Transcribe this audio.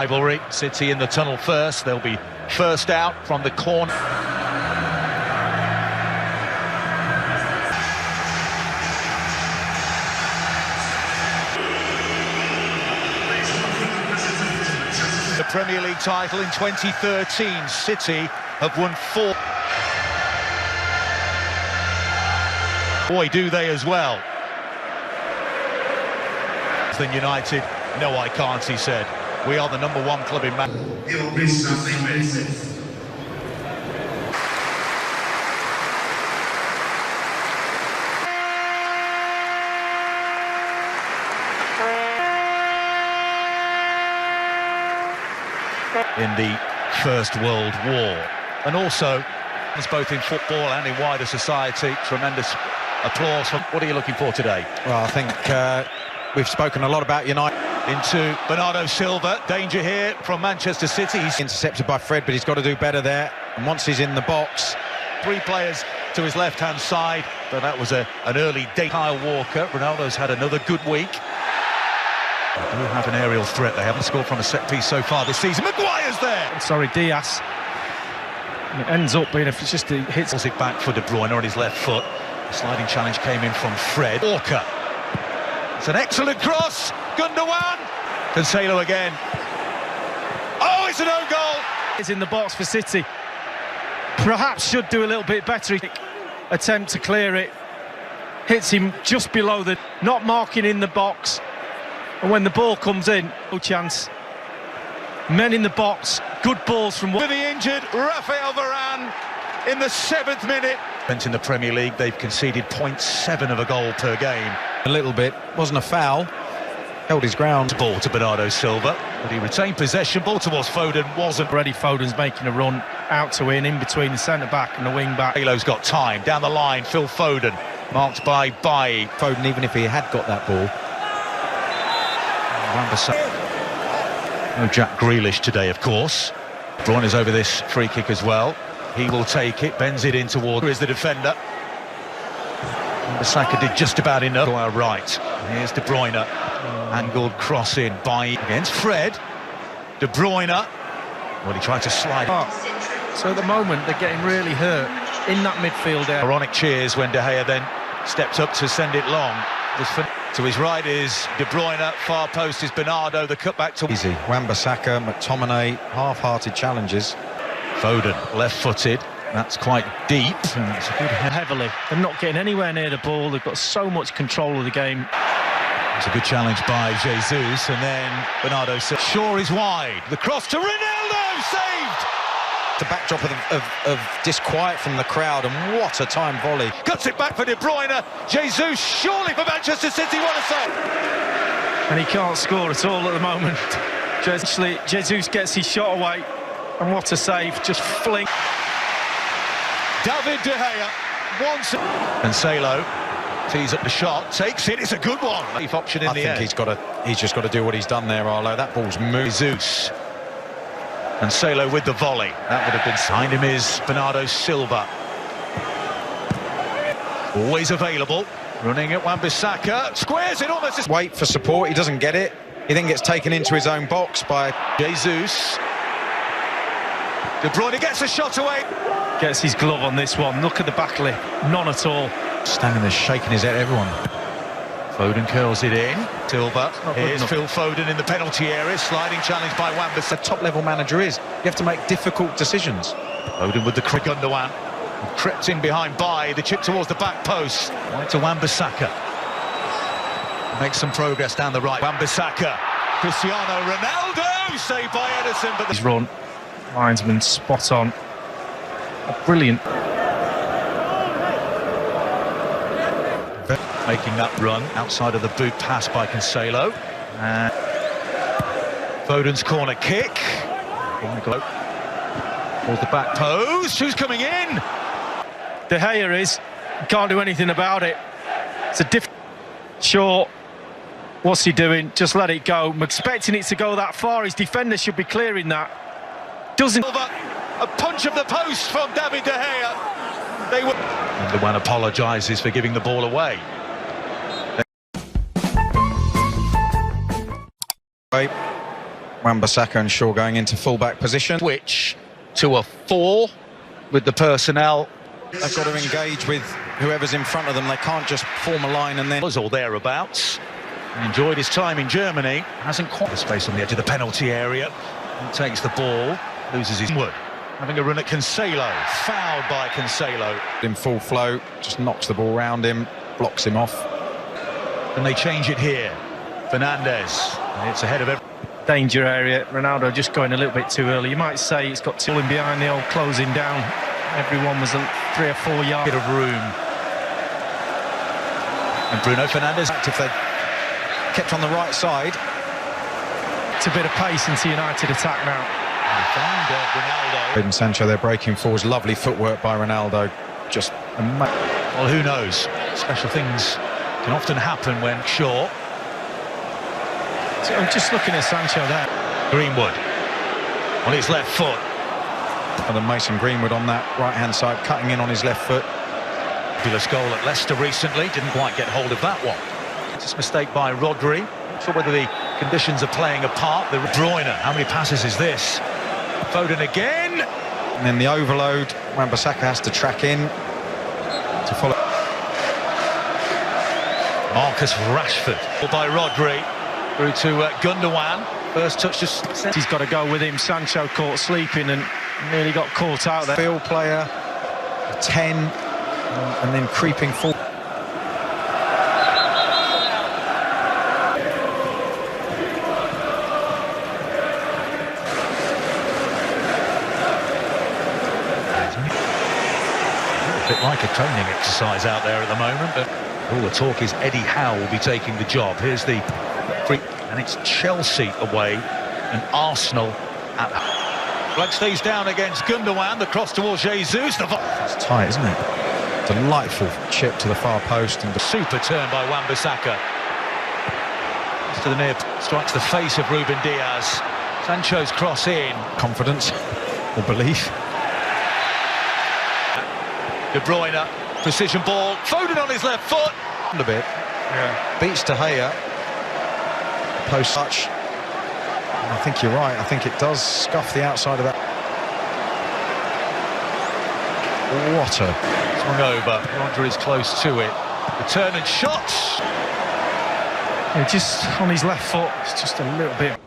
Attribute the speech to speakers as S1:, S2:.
S1: Rivalry, City in the tunnel first. They'll be first out from the corner. The Premier League title in 2013, City have won 4. Boy, do they as well. Than United, no I can't, he said. We are the #1 club in in the First World War, and also both in football and in wider society. Tremendous applause. What are you looking for today?
S2: Well, I think we've spoken a lot about United.
S1: Into Bernardo Silva, danger here from Manchester City. He's
S2: intercepted by Fred, but he's got to do better there. And once he's in the box,
S1: 3 players to his left-hand side, but that was an early day. Kyle Walker, Ronaldo's had another good week. They do have an aerial threat. They haven't scored from a set piece so far this season. Maguire's there.
S3: Sorry, Diaz. And it ends up being, if it's just hits
S1: it back for De Bruyne on his left foot. The sliding challenge came in from Fred. Walker. It's an excellent cross. Gundogan. Cancelo again. Oh, it's an own goal.
S3: It's in the box for City. Perhaps should do a little bit better. Attempt to clear it. Hits him just below the... Not marking in the box. And when the ball comes in, no chance. Men in the box. Good balls from...
S1: For the injured, Rafael Varane in the 7th minute. In the Premier League, they've conceded 0.7 of a goal per game.
S2: A little bit. Wasn't a foul. Held his ground.
S1: Ball to Bernardo Silva, but he retained possession. Ball towards Foden, wasn't.
S3: Already Foden's making a run out to in between the centre-back and the wing-back.
S1: Halo's got time. Down the line, Phil Foden, marked by
S2: Foden, even if he had got that ball.
S1: No Jack Grealish today, of course. Bruyne is over this free kick as well. He will take it, bends it in towards... Is the defender. Saka did just about enough. To our right. Here's De Bruyne. Angled cross in by against Fred. De Bruyne. Well, he tried to slide.
S3: So at the moment, they're getting really hurt in that midfield area.
S1: Ironic cheers when De Gea then stepped up to send it long. To his right is De Bruyne. Far post is Bernardo. The cutback to...
S2: Easy. Wan-Bissaka, McTominay, half-hearted challenges.
S1: Foden, left-footed. That's quite deep. And it's a good
S3: heavily. They're not getting anywhere near the ball. They've got so much control of the game.
S1: It's a good challenge by Jesus, and then Bernardo Shaw is wide. The cross to Ronaldo, saved!
S2: The backdrop of disquiet from the crowd, and what a time volley.
S1: Cuts it back for De Bruyne. Jesus, surely for Manchester City, what a save!
S3: And he can't score at all at the moment. Actually, Jesus gets his shot away, and what a save, just fling.
S1: David De Gea wants it. Cancelo tees up the shot, takes it, it's a good one. Safe option in the end.
S2: I think he's just got to do what he's done there, Arlo. That ball's moved.
S1: Jesus. Cancelo with the volley. That would have been... Behind him is Bernardo Silva. Always available. Running at Wan-Bissaka. Squares it almost...
S2: Wait for support, he doesn't get it. He then gets taken into his own box by...
S1: Jesus. De Bruyne gets a shot away.
S3: Gets his glove on this one. Look at the back lip. None at all.
S2: Standing there shaking his head, everyone.
S1: Foden curls it in. Silva. Here's Phil Foden in the penalty area. Sliding challenge by Wan-Bissaka.
S2: The top-level manager is. You have to make difficult decisions.
S1: Foden with the quick Gundogan. Crept in behind by the chip towards the back post. Right to Wan-Bissaka. Makes some progress down the right. Wan-Bissaka. Cristiano Ronaldo. Saved by Edison. But
S3: his run. Linesman spot on. Brilliant.
S1: Making that run outside of the boot pass by Cancelo. Foden's corner kick. Towards the back post. Who's coming in?
S3: De Gea is. Can't do anything about it. It's a different... Sure. What's he doing? Just let it go. I'm expecting it to go that far. His defender should be clearing that. Doesn't...
S1: A punch of the post from David De Gea. They were... And the one apologises for giving the ball away.
S2: Wan-Bissaka and Shaw going into full-back position.
S1: Switch to a 4 with the personnel.
S2: They've got to engage with whoever's in front of them. They can't just form a line and then...
S1: Was all thereabouts. He enjoyed his time in Germany. Hasn't quite the space on the edge of the penalty area. He takes the ball, loses his wood. Having a run at Cancelo, fouled by Cancelo.
S2: In full flow, just knocks the ball round him, blocks him off.
S1: And they change it here. Fernandes, it's ahead of everyone.
S3: Danger area. Ronaldo just going a little bit too early. You might say it's got two in behind the old closing down. Everyone was 3 or 4 yards.
S1: Bit of room. And Bruno Fernandes.
S2: If they kept on the right side.
S3: It's a bit of pace into United attack now.
S1: And Ronaldo.
S2: And Sancho, they're breaking forwards. Lovely footwork by Ronaldo. Just
S1: well, who knows? Special things can often happen when short.
S3: So I'm just looking at Sancho there.
S1: Greenwood on his left foot.
S2: And then Mason Greenwood on that right-hand side, cutting in on his left foot.
S1: Fabulous goal at Leicester recently. Didn't quite get hold of that one. Just a mistake by Rodri. Not sure whether the conditions are playing a part. The De Bruyne. How many passes is this? Foden again.
S2: And then the overload. Wan-Bissaka has to track in to follow.
S1: Marcus Rashford. By Rodri. Through to Gundogan. First touch just...
S3: He's got to go with him. Sancho caught sleeping and nearly got caught out there.
S2: Field player, a 10, and then creeping forward.
S1: A bit like a training exercise out there at the moment, but all the talk is Eddie Howe will be taking the job. Here's the free, and it's Chelsea away and Arsenal at home. Flag stays down against Gundogan, the cross towards Jesus.
S2: It's tight, isn't it? Delightful chip to the far post. And
S1: super turn by Wan-Bissaka. To the near, strikes the face of Ruben Diaz. Sancho's cross in.
S2: Confidence or belief.
S1: De Bruyne, precision ball. Foden on his left foot.
S2: A bit.
S3: Yeah.
S2: Beats De Gea. Post touch. I think you're right. I think it does scuff the outside of that. What a...
S1: Swung over. Rodri is close to it. Return and shots.
S3: Yeah, just on his left foot. It's just a little bit...